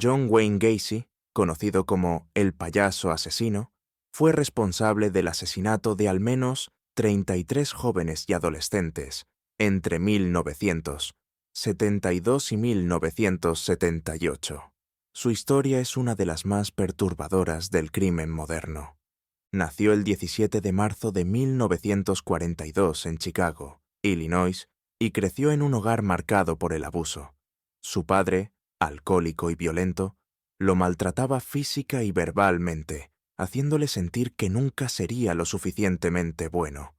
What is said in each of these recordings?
John Wayne Gacy, conocido como el payaso asesino, fue responsable del asesinato de al menos 33 jóvenes y adolescentes entre 1972 y 1978. Su historia es una de las más perturbadoras del crimen moderno. Nació el 17 de marzo de 1942 en Chicago, Illinois, y creció en un hogar marcado por el abuso. Su padre, alcohólico y violento, lo maltrataba física y verbalmente, haciéndole sentir que nunca sería lo suficientemente bueno.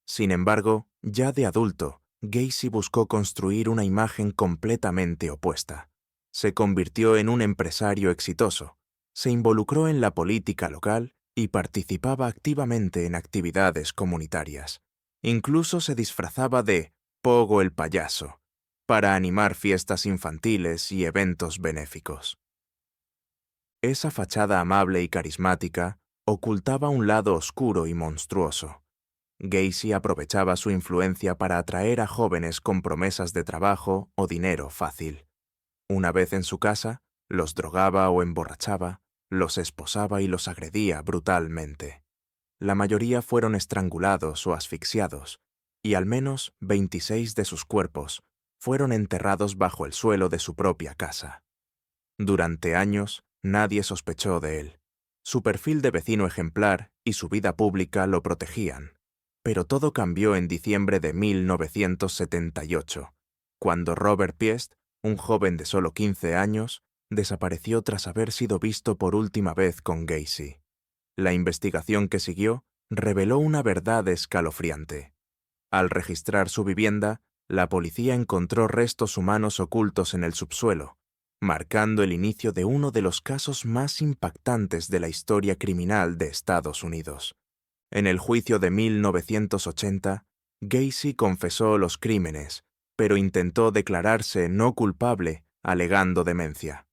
Sin embargo, ya de adulto, Gacy buscó construir una imagen completamente opuesta. Se convirtió en un empresario exitoso, se involucró en la política local y participaba activamente en actividades comunitarias. Incluso se disfrazaba de Pogo el payaso para animar fiestas infantiles y eventos benéficos. Esa fachada amable y carismática ocultaba un lado oscuro y monstruoso. Gacy aprovechaba su influencia para atraer a jóvenes con promesas de trabajo o dinero fácil. Una vez en su casa, los drogaba o emborrachaba, los esposaba y los agredía brutalmente. La mayoría fueron estrangulados o asfixiados, y al menos 26 de sus cuerpos fueron enterrados bajo el suelo de su propia casa. Durante años, nadie sospechó de él. Su perfil de vecino ejemplar y su vida pública lo protegían. Pero todo cambió en diciembre de 1978, cuando Robert Piest, un joven de solo 15 años, desapareció tras haber sido visto por última vez con Gacy. La investigación que siguió reveló una verdad escalofriante. Al registrar su vivienda, la policía encontró restos humanos ocultos en el subsuelo, marcando el inicio de uno de los casos más impactantes de la historia criminal de Estados Unidos. En el juicio de 1980, Gacy confesó los crímenes, pero intentó declararse no culpable, alegando demencia.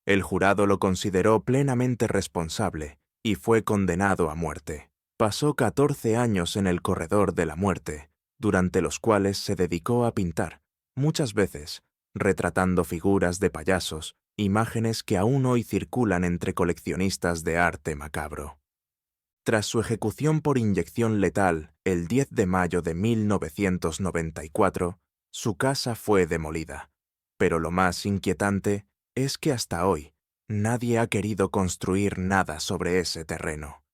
El jurado lo consideró plenamente responsable y fue condenado a muerte. Pasó 14 años en el corredor de la muerte, durante los cuales se dedicó a pintar, muchas veces, retratando figuras de payasos, imágenes que aún hoy circulan entre coleccionistas de arte macabro. Tras su ejecución por inyección letal el 10 de mayo de 1994, su casa fue demolida. Pero lo más inquietante es que hasta hoy nadie ha querido construir nada sobre ese terreno.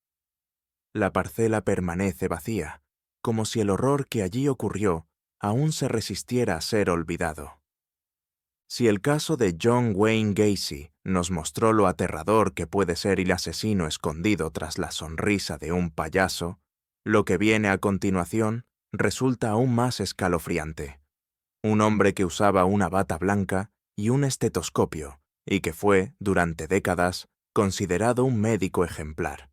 La parcela permanece vacía, como si el horror que allí ocurrió aún se resistiera a ser olvidado. Si el caso de John Wayne Gacy nos mostró lo aterrador que puede ser el asesino escondido tras la sonrisa de un payaso, lo que viene a continuación resulta aún más escalofriante. Un hombre que usaba una bata blanca y un estetoscopio, y que fue, durante décadas, considerado un médico ejemplar.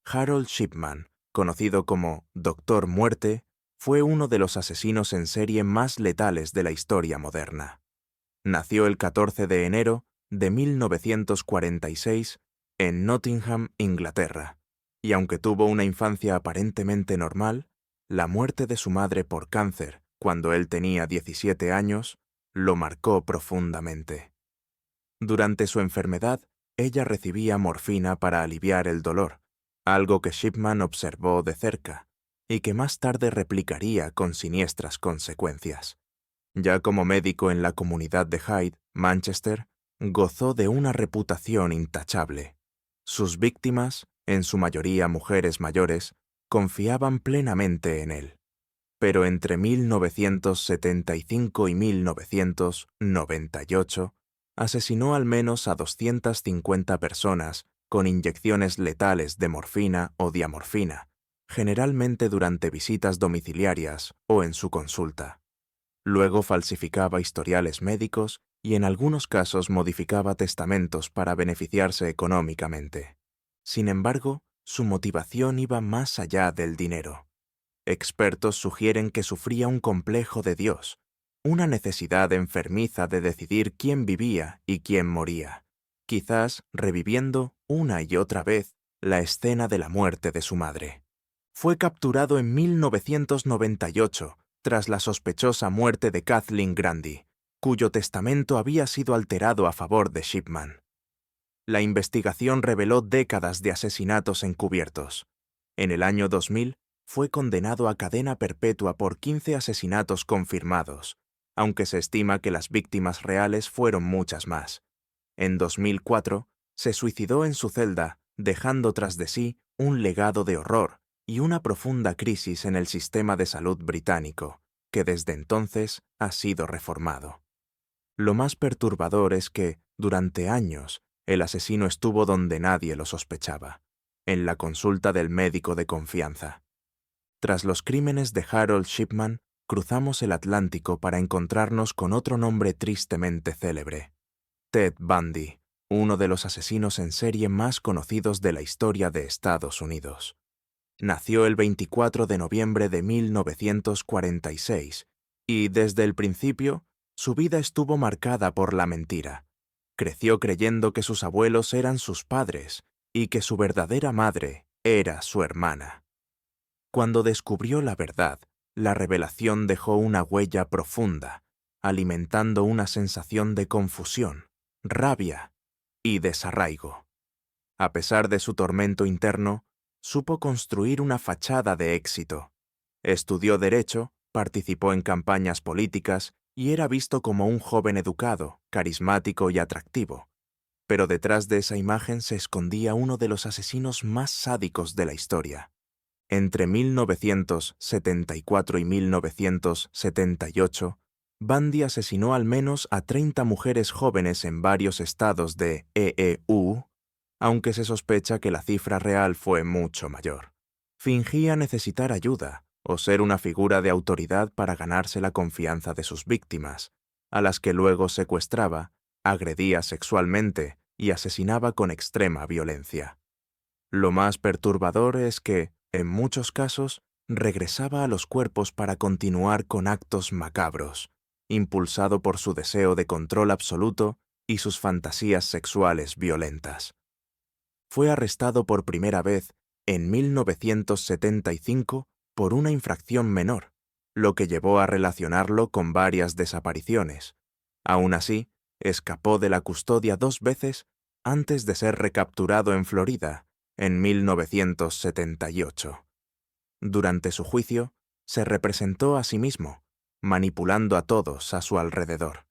Harold Shipman, conocido como Doctor Muerte, fue uno de los asesinos en serie más letales de la historia moderna. Nació el 14 de enero de 1946 en Nottingham, Inglaterra, y aunque tuvo una infancia aparentemente normal, la muerte de su madre por cáncer, cuando él tenía 17 años, lo marcó profundamente. Durante su enfermedad, ella recibía morfina para aliviar el dolor, algo que Shipman observó de cerca, y que más tarde replicaría con siniestras consecuencias. Ya como médico en la comunidad de Hyde, Manchester, gozó de una reputación intachable. Sus víctimas, en su mayoría mujeres mayores, confiaban plenamente en él. Pero entre 1975 y 1998, asesinó al menos a 250 personas con inyecciones letales de morfina o diamorfina, generalmente durante visitas domiciliarias o en su consulta. Luego falsificaba historiales médicos y en algunos casos modificaba testamentos para beneficiarse económicamente. Sin embargo, su motivación iba más allá del dinero. Expertos sugieren que sufría un complejo de Dios, una necesidad enfermiza de decidir quién vivía y quién moría, quizás reviviendo una y otra vez la escena de la muerte de su madre. Fue capturado en 1998 tras la sospechosa muerte de Kathleen Grandi, cuyo testamento había sido alterado a favor de Shipman. La investigación reveló décadas de asesinatos encubiertos. En el año 2000 fue condenado a cadena perpetua por 15 asesinatos confirmados, aunque se estima que las víctimas reales fueron muchas más. En 2004 se suicidó en su celda, dejando tras de sí un legado de horror y una profunda crisis en el sistema de salud británico, que desde entonces ha sido reformado. Lo más perturbador es que, durante años, el asesino estuvo donde nadie lo sospechaba, en la consulta del médico de confianza. Tras los crímenes de Harold Shipman, cruzamos el Atlántico para encontrarnos con otro nombre tristemente célebre: Ted Bundy, uno de los asesinos en serie más conocidos de la historia de Estados Unidos. Nació el 24 de noviembre de 1946 y, desde el principio, su vida estuvo marcada por la mentira. Creció creyendo que sus abuelos eran sus padres y que su verdadera madre era su hermana. Cuando descubrió la verdad, la revelación dejó una huella profunda, alimentando una sensación de confusión, rabia y desarraigo. A pesar de su tormento interno, supo construir una fachada de éxito. Estudió Derecho, participó en campañas políticas y era visto como un joven educado, carismático y atractivo. Pero detrás de esa imagen se escondía uno de los asesinos más sádicos de la historia. Entre 1974 y 1978, Bundy asesinó al menos a 30 mujeres jóvenes en varios estados de EEU, aunque se sospecha que la cifra real fue mucho mayor. Fingía necesitar ayuda o ser una figura de autoridad para ganarse la confianza de sus víctimas, a las que luego secuestraba, agredía sexualmente y asesinaba con extrema violencia. Lo más perturbador es que, en muchos casos, regresaba a los cuerpos para continuar con actos macabros, impulsado por su deseo de control absoluto y sus fantasías sexuales violentas. Fue arrestado por primera vez en 1975 por una infracción menor, lo que llevó a relacionarlo con varias desapariciones. Aún así, escapó de la custodia 2 veces antes de ser recapturado en Florida en 1978. Durante su juicio, se representó a sí mismo, manipulando a todos a su alrededor.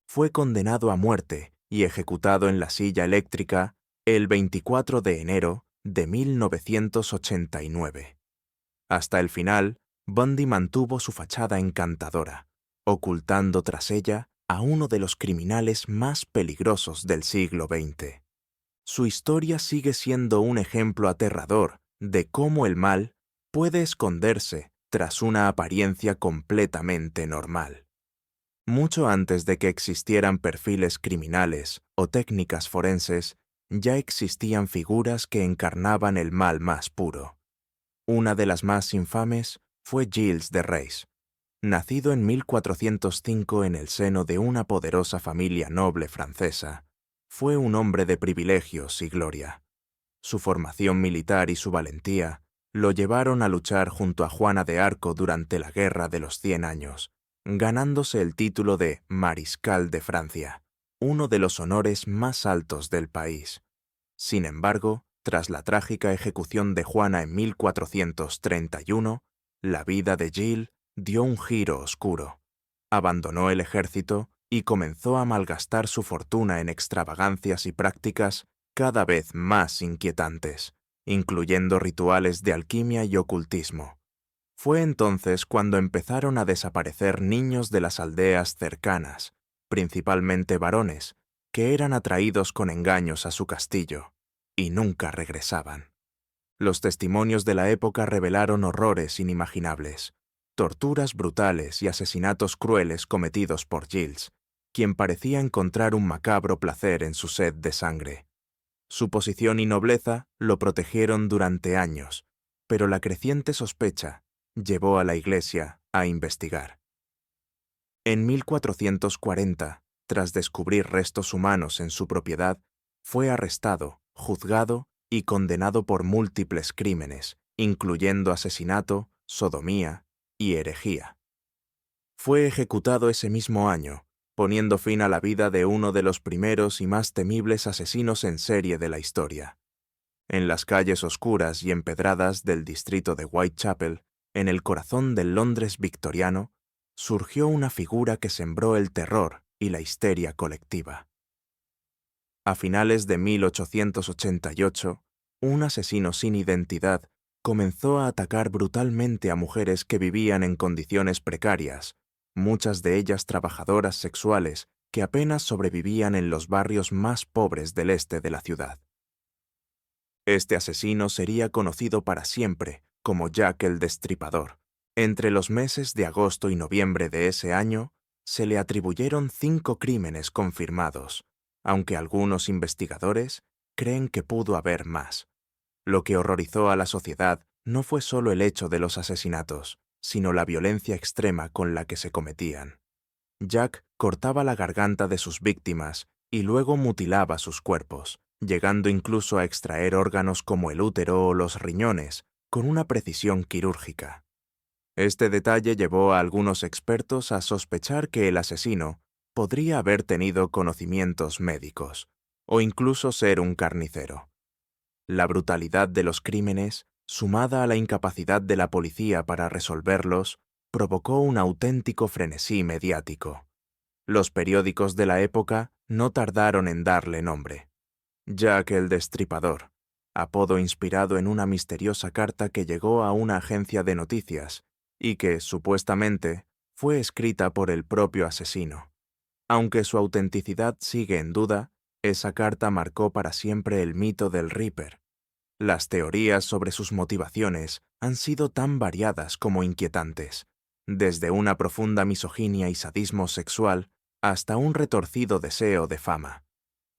Fue condenado a muerte y ejecutado en la silla eléctrica el 24 de enero de 1989. Hasta el final, Bundy mantuvo su fachada encantadora, ocultando tras ella a uno de los criminales más peligrosos del siglo XX. Su historia sigue siendo un ejemplo aterrador de cómo el mal puede esconderse tras una apariencia completamente normal. Mucho antes de que existieran perfiles criminales o técnicas forenses, ya existían figuras que encarnaban el mal más puro. Una de las más infames fue Gilles de Rais. Nacido en 1405 en el seno de una poderosa familia noble francesa, fue un hombre de privilegios y gloria. Su formación militar y su valentía lo llevaron a luchar junto a Juana de Arco durante la Guerra de los 100 Años, ganándose el título de Mariscal de Francia, uno de los honores más altos del país. Sin embargo, tras la trágica ejecución de Juana en 1431, la vida de Gilles dio un giro oscuro. Abandonó el ejército y comenzó a malgastar su fortuna en extravagancias y prácticas cada vez más inquietantes, incluyendo rituales de alquimia y ocultismo. Fue entonces cuando empezaron a desaparecer niños de las aldeas cercanas, principalmente varones, que eran atraídos con engaños a su castillo, y nunca regresaban. Los testimonios de la época revelaron horrores inimaginables, torturas brutales y asesinatos crueles cometidos por Gilles, quien parecía encontrar un macabro placer en su sed de sangre. Su posición y nobleza lo protegieron durante años, pero la creciente sospecha llevó a la Iglesia a investigar. En 1440, tras descubrir restos humanos en su propiedad, fue arrestado, juzgado y condenado por múltiples crímenes, incluyendo asesinato, sodomía y herejía. Fue ejecutado ese mismo año, poniendo fin a la vida de uno de los primeros y más temibles asesinos en serie de la historia. En las calles oscuras y empedradas del distrito de Whitechapel, en el corazón del Londres victoriano, surgió una figura que sembró el terror y la histeria colectiva. A finales de 1888, un asesino sin identidad comenzó a atacar brutalmente a mujeres que vivían en condiciones precarias, muchas de ellas trabajadoras sexuales que apenas sobrevivían en los barrios más pobres del este de la ciudad. Este asesino sería conocido para siempre como Jack el Destripador. Entre los meses de agosto y noviembre de ese año, se le atribuyeron 5 crímenes confirmados, aunque algunos investigadores creen que pudo haber más. Lo que horrorizó a la sociedad no fue solo el hecho de los asesinatos, sino la violencia extrema con la que se cometían. Jack cortaba la garganta de sus víctimas y luego mutilaba sus cuerpos, llegando incluso a extraer órganos como el útero o los riñones, con una precisión quirúrgica. Este detalle llevó a algunos expertos a sospechar que el asesino podría haber tenido conocimientos médicos, o incluso ser un carnicero. La brutalidad de los crímenes, sumada a la incapacidad de la policía para resolverlos, provocó un auténtico frenesí mediático. Los periódicos de la época no tardaron en darle nombre. Jack el Destripador, apodo inspirado en una misteriosa carta que llegó a una agencia de noticias y que, supuestamente, fue escrita por el propio asesino. Aunque su autenticidad sigue en duda, esa carta marcó para siempre el mito del Reaper. Las teorías sobre sus motivaciones han sido tan variadas como inquietantes, desde una profunda misoginia y sadismo sexual hasta un retorcido deseo de fama.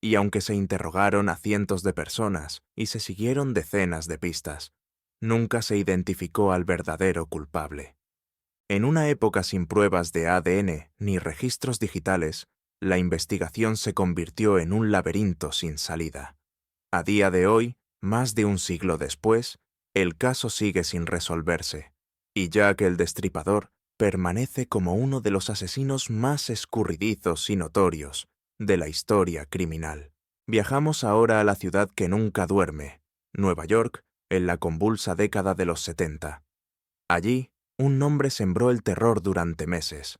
Y aunque se interrogaron a cientos de personas y se siguieron decenas de pistas, nunca se identificó al verdadero culpable. En una época sin pruebas de ADN ni registros digitales, la investigación se convirtió en un laberinto sin salida. A día de hoy, más de un siglo después, el caso sigue sin resolverse, y Jack el Destripador permanece como uno de los asesinos más escurridizos y notorios de la historia criminal. Viajamos ahora a la ciudad que nunca duerme, Nueva York, en la convulsa década de los 70. Allí, un nombre sembró el terror durante meses: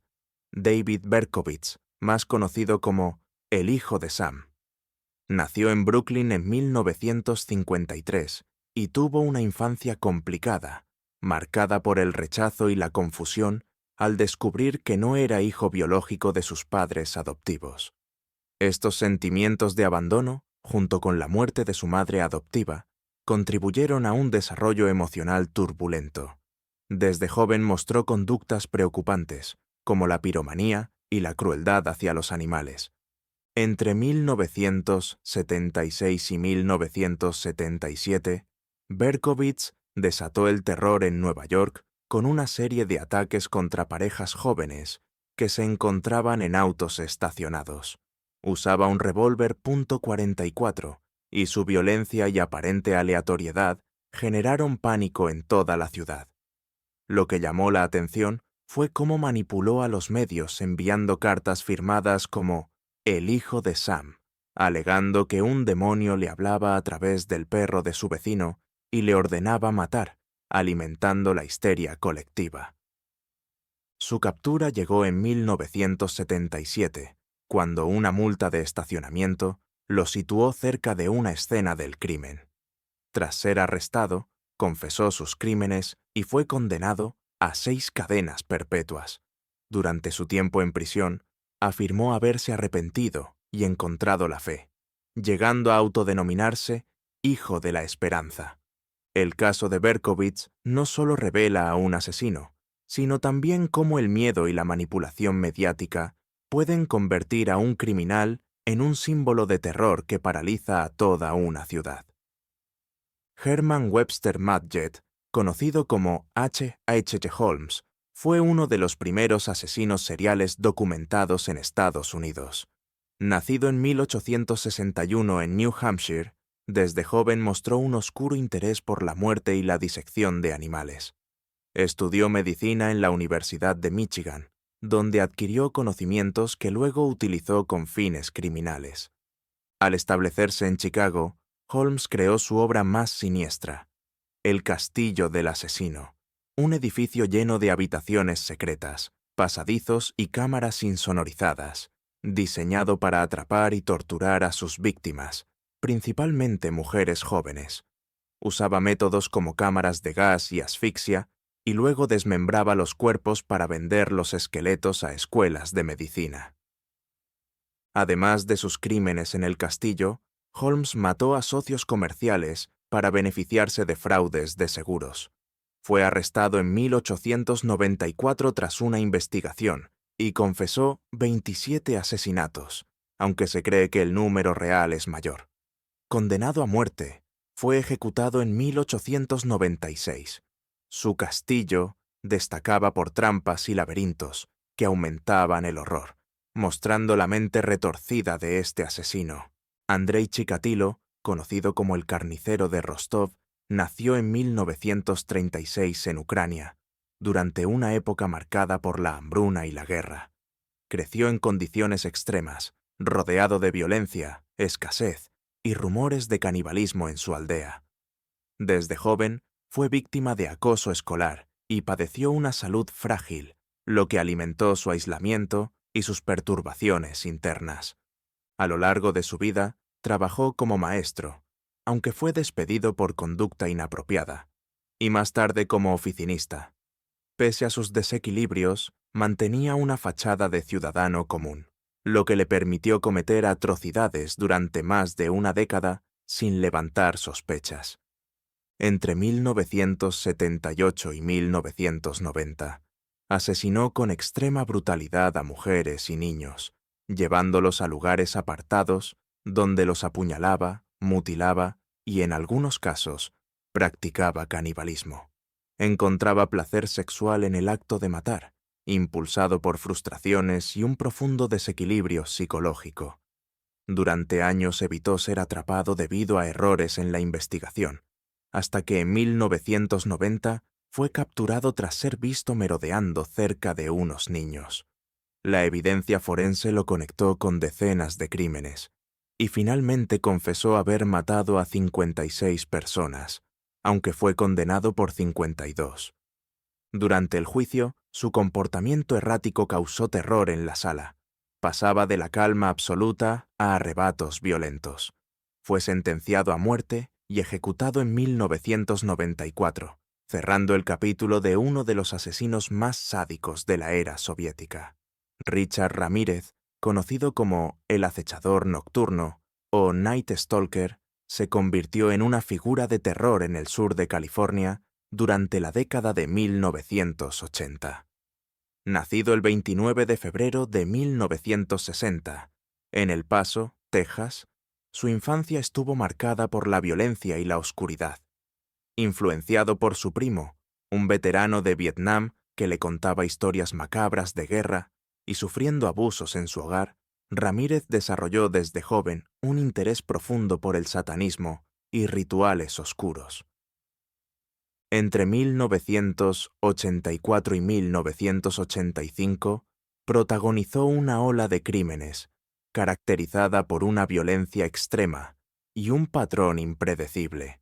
David Berkowitz, más conocido como el hijo de Sam. Nació en Brooklyn en 1953 y tuvo una infancia complicada, marcada por el rechazo y la confusión al descubrir que no era hijo biológico de sus padres adoptivos. Estos sentimientos de abandono, junto con la muerte de su madre adoptiva, contribuyeron a un desarrollo emocional turbulento. Desde joven mostró conductas preocupantes, como la piromanía y la crueldad hacia los animales. Entre 1976 y 1977, Berkowitz desató el terror en Nueva York con una serie de ataques contra parejas jóvenes que se encontraban en autos estacionados. Usaba un revólver .44 y su violencia y aparente aleatoriedad generaron pánico en toda la ciudad. Lo que llamó la atención fue cómo manipuló a los medios enviando cartas firmadas como el hijo de Sam, alegando que un demonio le hablaba a través del perro de su vecino y le ordenaba matar, alimentando la histeria colectiva. Su captura llegó en 1977, cuando una multa de estacionamiento lo situó cerca de una escena del crimen. Tras ser arrestado, confesó sus crímenes y fue condenado a 6 cadenas perpetuas. Durante su tiempo en prisión, afirmó haberse arrepentido y encontrado la fe, llegando a autodenominarse Hijo de la Esperanza. El caso de Berkowitz no solo revela a un asesino, sino también cómo el miedo y la manipulación mediática pueden convertir a un criminal en un símbolo de terror que paraliza a toda una ciudad. Herman Webster Mudgett, conocido como H. H. Holmes, fue uno de los primeros asesinos seriales documentados en Estados Unidos. Nacido en 1861 en New Hampshire, desde joven mostró un oscuro interés por la muerte y la disección de animales. Estudió medicina en la Universidad de Michigan, donde adquirió conocimientos que luego utilizó con fines criminales. Al establecerse en Chicago, Holmes creó su obra más siniestra, El Castillo del Asesino, un edificio lleno de habitaciones secretas, pasadizos y cámaras insonorizadas, diseñado para atrapar y torturar a sus víctimas, principalmente mujeres jóvenes. Usaba métodos como cámaras de gas y asfixia, y luego desmembraba los cuerpos para vender los esqueletos a escuelas de medicina. Además de sus crímenes en el castillo, Holmes mató a socios comerciales para beneficiarse de fraudes de seguros. Fue arrestado en 1894 tras una investigación y confesó 27 asesinatos, aunque se cree que el número real es mayor. Condenado a muerte, fue ejecutado en 1896. Su castillo destacaba por trampas y laberintos que aumentaban el horror, mostrando la mente retorcida de este asesino. Andrei Chikatilo, conocido como el carnicero de Rostov, nació en 1936 en Ucrania, durante una época marcada por la hambruna y la guerra. Creció en condiciones extremas, rodeado de violencia, escasez y rumores de canibalismo en su aldea. Desde joven, fue víctima de acoso escolar y padeció una salud frágil, lo que alimentó su aislamiento y sus perturbaciones internas. A lo largo de su vida, trabajó como maestro, aunque fue despedido por conducta inapropiada, y más tarde como oficinista. Pese a sus desequilibrios, mantenía una fachada de ciudadano común, lo que le permitió cometer atrocidades durante más de una década sin levantar sospechas. Entre 1978 y 1990, asesinó con extrema brutalidad a mujeres y niños, llevándolos a lugares apartados donde los apuñalaba, mutilaba y, en algunos casos, practicaba canibalismo. Encontraba placer sexual en el acto de matar, impulsado por frustraciones y un profundo desequilibrio psicológico. Durante años evitó ser atrapado debido a errores en la investigación, hasta que en 1990 fue capturado tras ser visto merodeando cerca de unos niños. La evidencia forense lo conectó con decenas de crímenes, y finalmente confesó haber matado a 56 personas, aunque fue condenado por 52. Durante el juicio, su comportamiento errático causó terror en la sala. Pasaba de la calma absoluta a arrebatos violentos. Fue sentenciado a muerte y ejecutado en 1994, cerrando el capítulo de uno de los asesinos más sádicos de la era soviética. Richard Ramírez, conocido como el acechador nocturno o Night Stalker, se convirtió en una figura de terror en el sur de California durante la década de 1980. Nacido el 29 de febrero de 1960, en El Paso, Texas, su infancia estuvo marcada por la violencia y la oscuridad. Influenciado por su primo, un veterano de Vietnam que le contaba historias macabras de guerra, y sufriendo abusos en su hogar, Ramírez desarrolló desde joven un interés profundo por el satanismo y rituales oscuros. Entre 1984 y 1985, protagonizó una ola de crímenes, caracterizada por una violencia extrema y un patrón impredecible.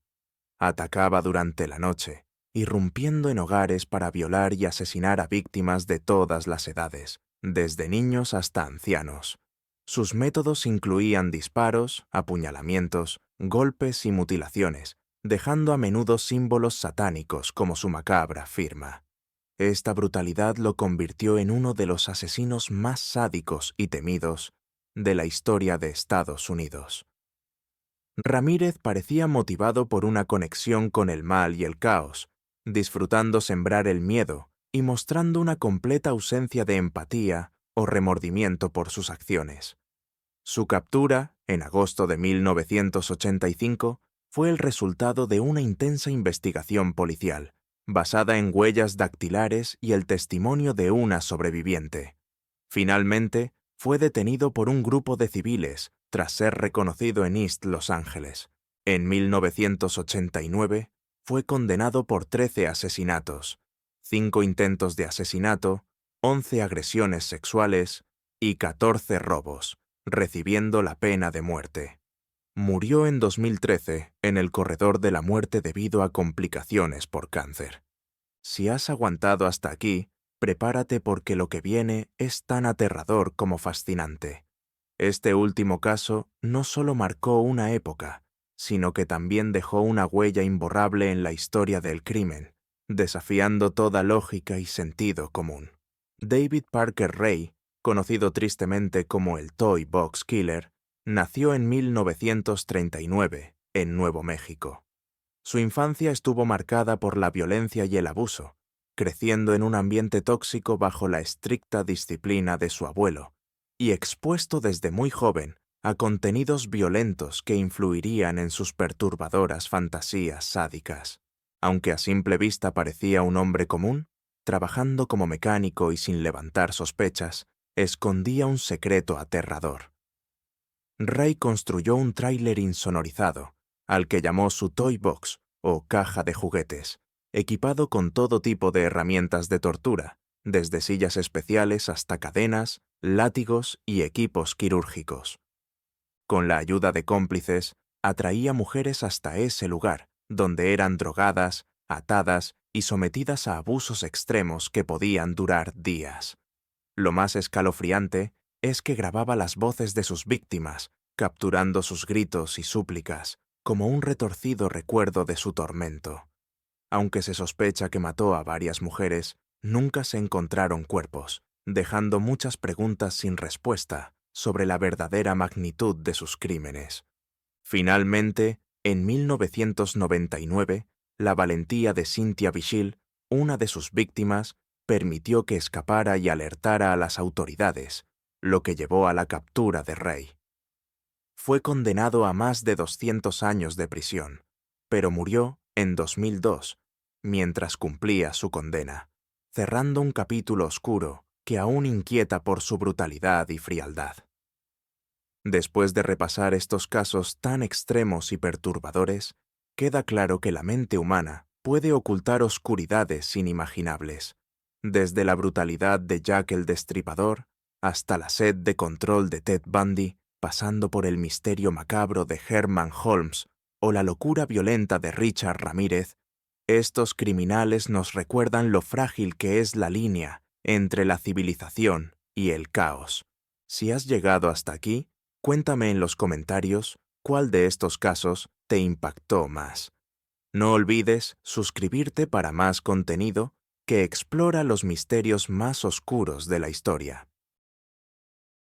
Atacaba durante la noche, irrumpiendo en hogares para violar y asesinar a víctimas de todas las edades, desde niños hasta ancianos. Sus métodos incluían disparos, apuñalamientos, golpes y mutilaciones, dejando a menudo símbolos satánicos como su macabra firma. Esta brutalidad lo convirtió en uno de los asesinos más sádicos y temidos de la historia de Estados Unidos. Ramírez parecía motivado por una conexión con el mal y el caos, disfrutando sembrar el miedo y mostrando una completa ausencia de empatía o remordimiento por sus acciones. Su captura, en agosto de 1985, fue el resultado de una intensa investigación policial, basada en huellas dactilares y el testimonio de una sobreviviente. Finalmente, fue detenido por un grupo de civiles tras ser reconocido en East Los Ángeles. En 1989, fue condenado por 13 asesinatos, 5 intentos de asesinato, 11 agresiones sexuales y 14 robos, recibiendo la pena de muerte. Murió en 2013 en el corredor de la muerte debido a complicaciones por cáncer. Si has aguantado hasta aquí, prepárate porque lo que viene es tan aterrador como fascinante. Este último caso no solo marcó una época, sino que también dejó una huella imborrable en la historia del crimen, desafiando toda lógica y sentido común. David Parker Ray, conocido tristemente como el Toy Box Killer, nació en 1939, en Nuevo México. Su infancia estuvo marcada por la violencia y el abuso, creciendo en un ambiente tóxico bajo la estricta disciplina de su abuelo, y expuesto desde muy joven a contenidos violentos que influirían en sus perturbadoras fantasías sádicas. Aunque a simple vista parecía un hombre común, trabajando como mecánico y sin levantar sospechas, escondía un secreto aterrador. Ray construyó un tráiler insonorizado, al que llamó su Toy Box, o caja de juguetes, equipado con todo tipo de herramientas de tortura, desde sillas especiales hasta cadenas, látigos y equipos quirúrgicos. Con la ayuda de cómplices, atraía mujeres hasta ese lugar, donde eran drogadas, atadas y sometidas a abusos extremos que podían durar días. Lo más escalofriante es que grababa las voces de sus víctimas, capturando sus gritos y súplicas, como un retorcido recuerdo de su tormento. Aunque se sospecha que mató a varias mujeres, nunca se encontraron cuerpos, dejando muchas preguntas sin respuesta sobre la verdadera magnitud de sus crímenes. Finalmente, en 1999, la valentía de Cynthia Vigil, una de sus víctimas, permitió que escapara y alertara a las autoridades, lo que llevó a la captura de Ray. Fue condenado a más de 200 años de prisión, pero murió en 2002, mientras cumplía su condena, cerrando un capítulo oscuro que aún inquieta por su brutalidad y frialdad. Después de repasar estos casos tan extremos y perturbadores, queda claro que la mente humana puede ocultar oscuridades inimaginables, desde la brutalidad de Jack el Destripador hasta la sed de control de Ted Bundy, pasando por el misterio macabro de Herman Holmes o la locura violenta de Richard Ramírez. Estos criminales nos recuerdan lo frágil que es la línea entre la civilización y el caos. Si has llegado hasta aquí, cuéntame en los comentarios cuál de estos casos te impactó más. No olvides suscribirte para más contenido que explora los misterios más oscuros de la historia.